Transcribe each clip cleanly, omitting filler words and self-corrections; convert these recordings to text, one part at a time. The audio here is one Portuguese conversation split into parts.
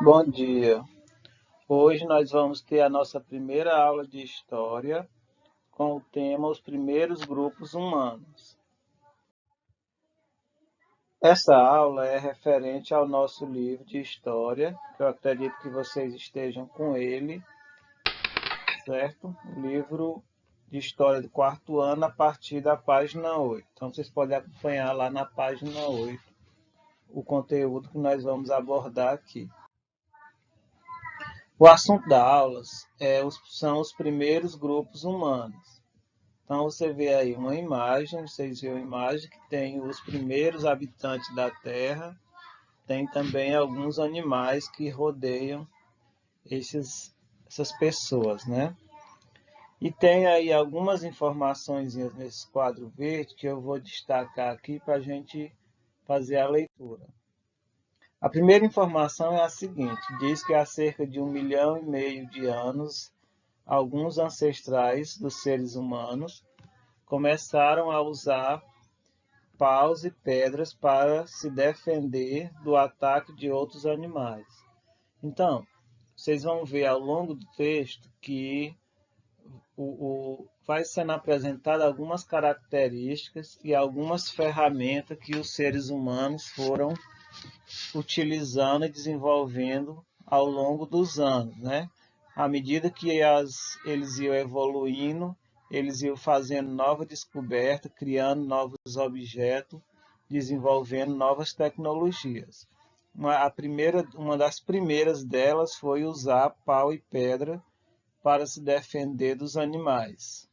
Bom dia. Hoje nós vamos ter a nossa primeira aula de História com o tema Os Primeiros Grupos Humanos. Essa aula é referente ao nosso livro de História, que eu acredito que vocês estejam com ele, certo? O livro de História do quarto ano, a partir da página 8. Então, vocês podem acompanhar lá na página 8 o conteúdo que nós vamos abordar aqui. O assunto da aula são os primeiros grupos humanos. Então, você vê aí uma imagem, vocês veem uma imagem que tem os primeiros habitantes da Terra, tem também alguns animais que rodeiam essas pessoas, né? E tem aí algumas informações nesse quadro verde que eu vou destacar aqui para a gente fazer a leitura. A primeira informação é a seguinte: diz que há cerca de 1,5 milhão de anos, alguns ancestrais dos seres humanos começaram a usar paus e pedras para se defender do ataque de outros animais. Então, vocês vão ver ao longo do texto que vai sendo apresentado algumas características e algumas ferramentas que os seres humanos foram utilizando e desenvolvendo ao longo dos anos, né? À medida que eles iam evoluindo, eles iam fazendo nova descoberta, criando novos objetos, desenvolvendo novas tecnologias. Uma das primeiras delas foi usar pau e pedra para se defender dos animais.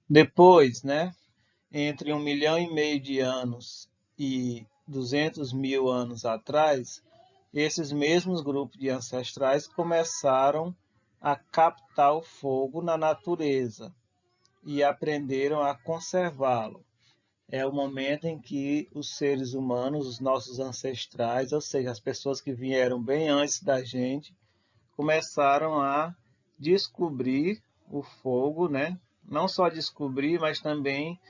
Depois, né, entre 1,5 milhão de anos e 200 mil anos atrás, esses mesmos grupos de ancestrais começaram a captar o fogo na natureza e aprenderam a conservá-lo. É o momento em que os seres humanos, os nossos ancestrais, ou seja, as pessoas que vieram bem antes da gente, começaram a descobrir o fogo, né? Não só descobrir, mas também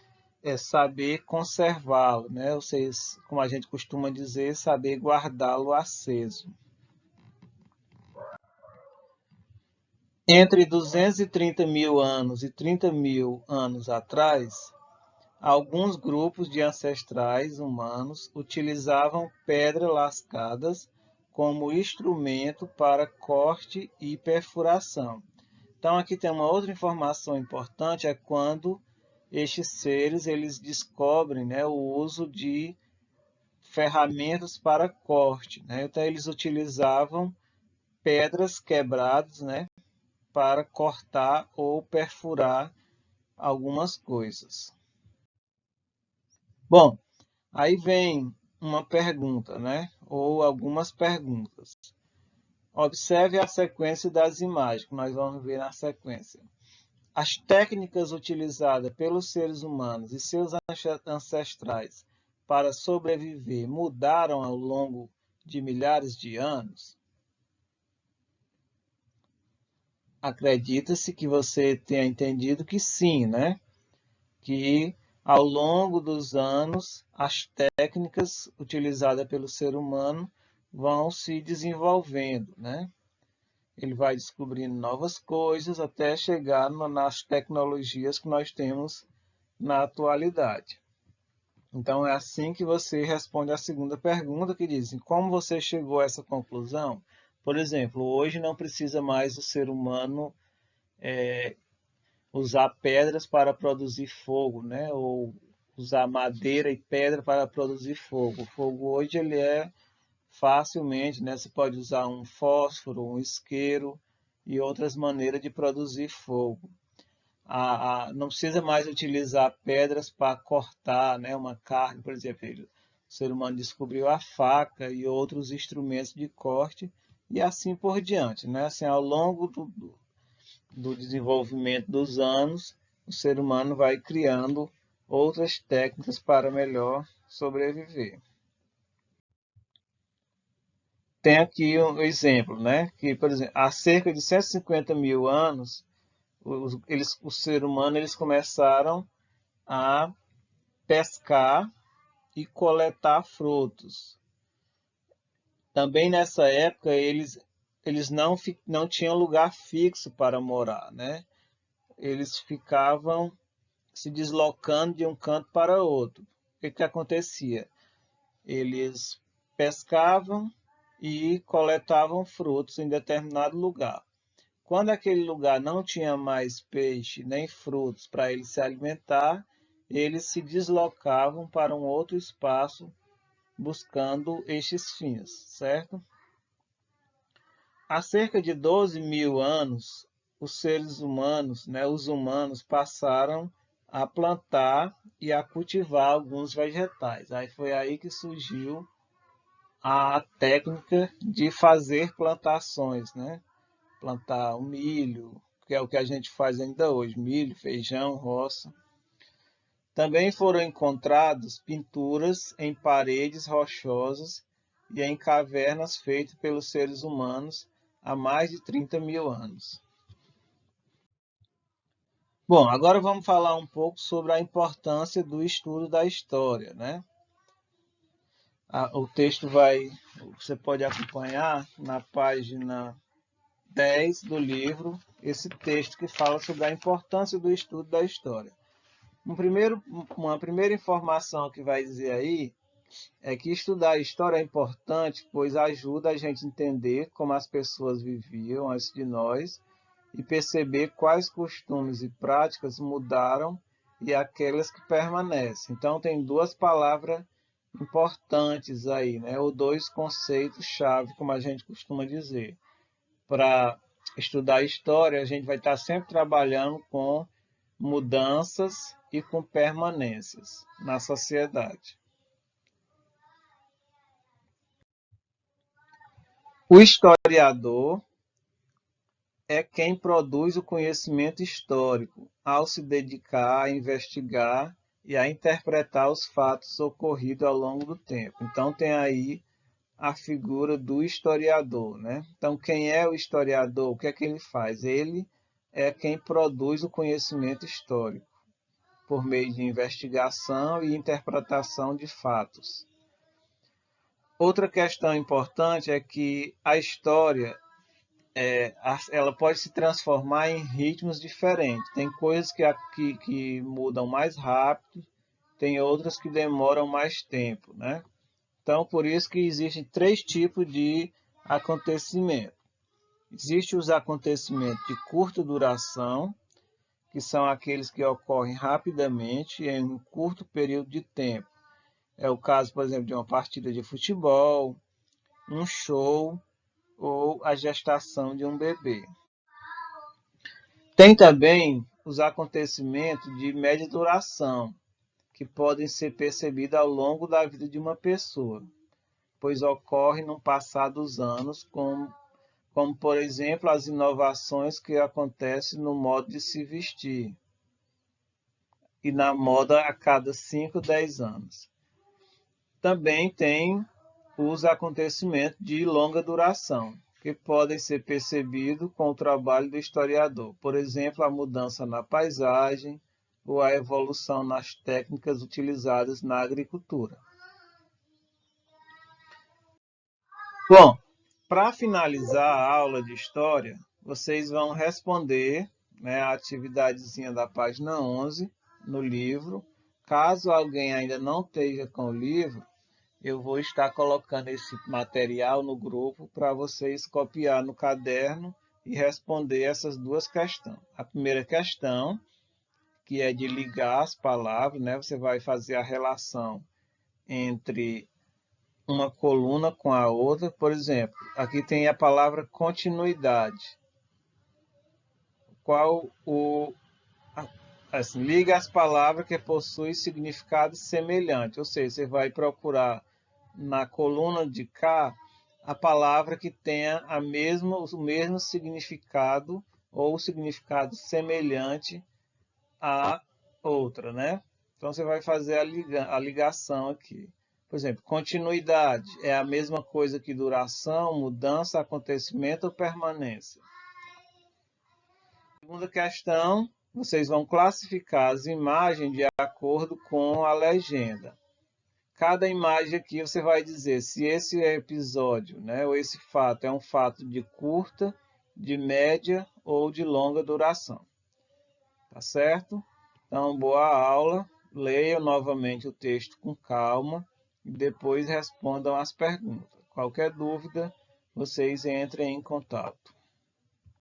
saber conservá-lo, né? Vocês, como a gente costuma dizer, saber guardá-lo aceso. Entre 230 mil anos e 30 mil anos atrás, alguns grupos de ancestrais humanos utilizavam pedras lascadas como instrumento para corte e perfuração. Então aqui tem uma outra informação importante, é quando estes seres eles descobrem, né, o uso de ferramentas para corte, né? Então eles utilizavam pedras quebradas, né, para cortar ou perfurar algumas coisas. Bom, aí vem uma pergunta, né, ou algumas perguntas. Observe a sequência das imagens que nós vamos ver na sequência. As técnicas utilizadas pelos seres humanos e seus ancestrais para sobreviver mudaram ao longo de milhares de anos? Acredita-se que você tenha entendido que sim, né? Que ao longo dos anos as técnicas utilizadas pelo ser humano vão se desenvolvendo, né? Ele vai descobrindo novas coisas até chegar nas tecnologias que nós temos na atualidade. Então, é assim que você responde a segunda pergunta, que diz: como você chegou a essa conclusão? Por exemplo, hoje não precisa mais o ser humano usar pedras para produzir fogo, né? Ou usar madeira e pedra para produzir fogo. O fogo hoje ele é facilmente, né? Você pode usar um fósforo, um isqueiro e outras maneiras de produzir fogo. Não precisa mais utilizar pedras para cortar, né, uma carne, por exemplo. O ser humano descobriu a faca e outros instrumentos de corte e assim por diante, né? Assim, ao longo do desenvolvimento dos anos, o ser humano vai criando outras técnicas para melhor sobreviver. Tem aqui um exemplo, né? Que, por exemplo, há cerca de 150 mil anos, o ser humano eles começaram a pescar e coletar frutos. Também nessa época eles não tinham lugar fixo para morar, né? Eles ficavam se deslocando de um canto para outro. O que acontecia? Eles pescavam e coletavam frutos em determinado lugar. Quando aquele lugar não tinha mais peixe nem frutos para eles se alimentar, eles se deslocavam para um outro espaço buscando estes fins, certo? Há cerca de 12 mil anos, os seres humanos, né, os humanos, passaram a plantar e a cultivar alguns vegetais. Aí foi aí que surgiu a técnica de fazer plantações, né? Plantar o milho, que é o que a gente faz ainda hoje, milho, feijão, roça. Também foram encontradas pinturas em paredes rochosas e em cavernas feitas pelos seres humanos há mais de 30 mil anos. Bom, agora vamos falar um pouco sobre a importância do estudo da história, né? O texto você pode acompanhar na página 10 do livro, esse texto que fala sobre a importância do estudo da história. Uma primeira informação que vai dizer aí é que estudar a história é importante, pois ajuda a gente a entender como as pessoas viviam antes de nós e perceber quais costumes e práticas mudaram e aquelas que permanecem. Então, tem duas palavras importantes aí, né? Ou dois conceitos-chave, como a gente costuma dizer. Para estudar a história, a gente vai estar sempre trabalhando com mudanças e com permanências na sociedade. O historiador é quem produz o conhecimento histórico, ao se dedicar a investigar e a interpretar os fatos ocorridos ao longo do tempo. Então, tem aí a figura do historiador, né? Então, quem é o historiador? O que é que ele faz? Ele é quem produz o conhecimento histórico, por meio de investigação e interpretação de fatos. Outra questão importante é que a história ela pode se transformar em ritmos diferentes. Tem coisas que mudam mais rápido, tem outras que demoram mais tempo, né? Então, por isso que existem três tipos de acontecimento. Existem os acontecimentos de curta duração, que são aqueles que ocorrem rapidamente em um curto período de tempo. É o caso, por exemplo, de uma partida de futebol, um show ou a gestação de um bebê. Tem também os acontecimentos de média duração, que podem ser percebidos ao longo da vida de uma pessoa, pois ocorrem no passar dos anos, como, por exemplo, as inovações que acontecem no modo de se vestir e na moda a cada 5, 10 anos. Também tem os acontecimentos de longa duração, que podem ser percebidos com o trabalho do historiador. Por exemplo, a mudança na paisagem ou a evolução nas técnicas utilizadas na agricultura. Bom, para finalizar a aula de história, vocês vão responder, né, a atividadezinha da página 11 no livro. Caso alguém ainda não esteja com o livro, eu vou estar colocando esse material no grupo para vocês copiar no caderno e responder essas duas questões. A primeira questão, que é de ligar as palavras, né? Você vai fazer a relação entre uma coluna com a outra. Por exemplo, aqui tem a palavra continuidade. Assim, liga as palavras que possuem significado semelhante, ou seja, você vai procurar na coluna de cá a palavra que tenha o mesmo significado ou o significado semelhante à outra, né? Então você vai fazer a ligação aqui. Por exemplo, continuidade é a mesma coisa que duração, mudança, acontecimento ou permanência. Segunda questão, vocês vão classificar as imagens de acordo com a legenda. Cada imagem aqui você vai dizer se esse episódio, né, ou esse fato é um fato de curta, de média ou de longa duração. Tá certo? Então, boa aula. Leiam novamente o texto com calma e depois respondam as perguntas. Qualquer dúvida, vocês entrem em contato.